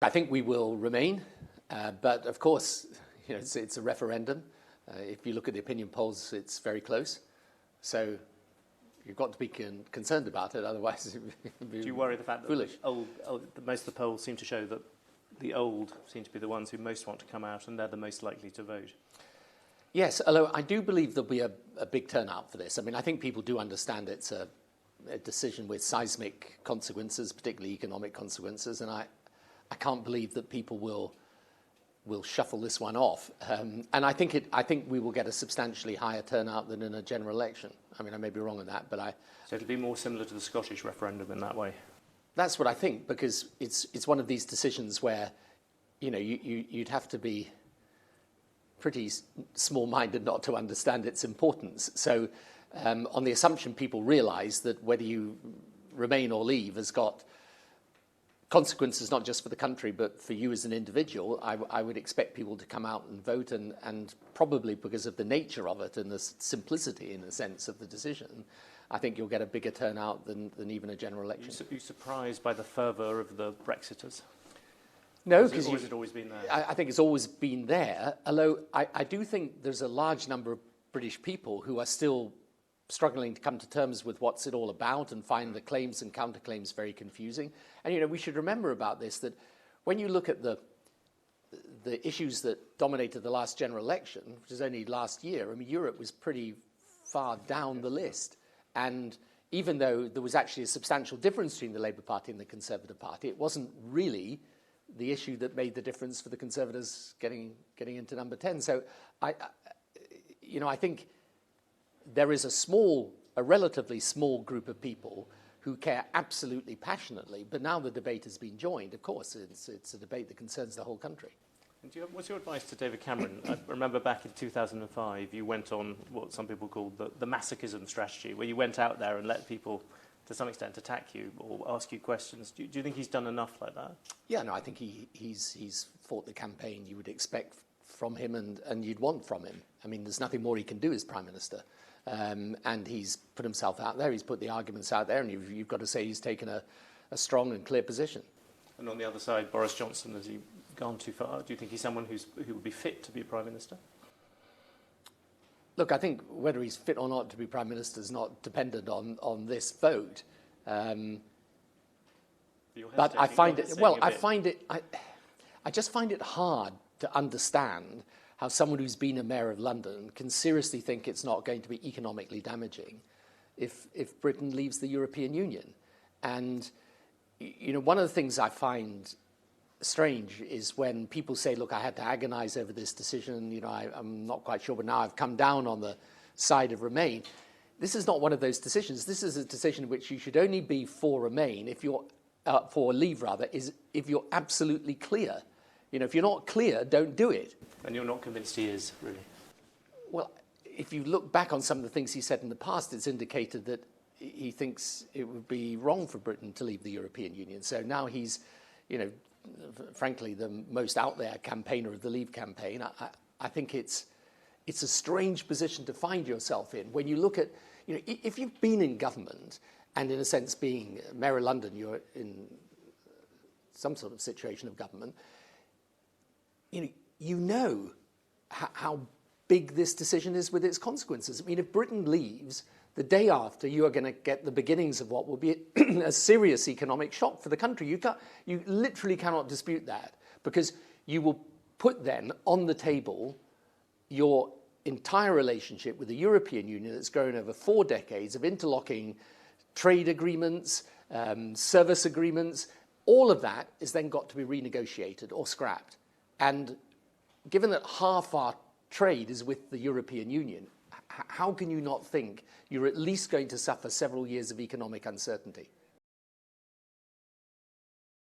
I think we will remain, but of course, it's a referendum. If you look at the opinion polls, it's very close. So you've got to be concerned about it, otherwise it would be Do you worry the fact foolish. that most of the polls seem to show that the old seem to be the ones who most want to come out and they're the most likely to vote? Yes, although I do believe there'll be a big turnout for this. I mean, I think people do understand it's a decision with seismic consequences, particularly economic consequences, and I can't believe that people will shuffle this one off. And I think we will get a substantially higher turnout than in a general election. I mean, I may be wrong on that, but So it'll be more similar to the Scottish referendum in that way? That's what I think, because it's one of these decisions where, you'd have to be pretty small-minded not to understand its importance. So on the assumption people realise that whether you remain or leave has got consequences not just for the country but for you as an individual, I would expect people to come out and vote, and probably because of the nature of it and the simplicity, in a sense, of the decision, I think you'll get a bigger turnout than even a general election. Are you surprised by the fervour of the Brexiters? No, because has it always been there? I think it's always been there, although I do think there's a large number of British people who are still struggling to come to terms with what's it all about and find the claims and counterclaims very confusing. And, we should remember about this, that when you look at the issues that dominated the last general election, which was only last year, I mean, Europe was pretty far down the list. And even though there was actually a substantial difference between the Labour Party and the Conservative Party, it wasn't really the issue that made the difference for the Conservatives getting into number 10. So I think there is a relatively small group of people who care absolutely passionately, but now the debate has been joined. Of course, it's a debate that concerns the whole country. What's your advice to David Cameron? I remember back in 2005, you went on what some people call the masochism strategy, where you went out there and let people, to some extent, attack you or ask you questions. Do you think he's done enough like that? Yeah, no, I think he's fought the campaign you would expect from him and you'd want from him. I mean, there's nothing more he can do as Prime Minister. And he's put himself out there, he's put the arguments out there, and you've got to say he's taken a strong and clear position. And on the other side, Boris Johnson, has he gone too far? Do you think he's someone who would be fit to be Prime Minister? Look, I think whether he's fit or not to be Prime Minister is not dependent on this vote. But I find it, I just find it hard to understand how someone who's been a mayor of London can seriously think it's not going to be economically damaging if Britain leaves the European Union. And, one of the things I find strange is when people say, look, I had to agonise over this decision, I'm not quite sure, but now I've come down on the side of Remain. This is not one of those decisions. This is a decision in which you should only be for Remain, for Leave rather, is if you're absolutely clear. If you're not clear, don't do it. And you're not convinced he is, really? Well, if you look back on some of the things he said in the past, it's indicated that he thinks it would be wrong for Britain to leave the European Union. So now he's, frankly, the most out there campaigner of the Leave campaign. I think it's a strange position to find yourself in when you look at, if you've been in government and in a sense being Mayor of London, you're in some sort of situation of government, you know how big this decision is with its consequences. I mean, if Britain leaves, the day after, you are going to get the beginnings of what will be a serious economic shock for the country. You literally cannot dispute that, because you will put then on the table your entire relationship with the European Union that's grown over 4 decades of interlocking trade agreements, service agreements. All of that is then got to be renegotiated or scrapped. And given that half our trade is with the European Union, how can you not think you're at least going to suffer several years of economic uncertainty?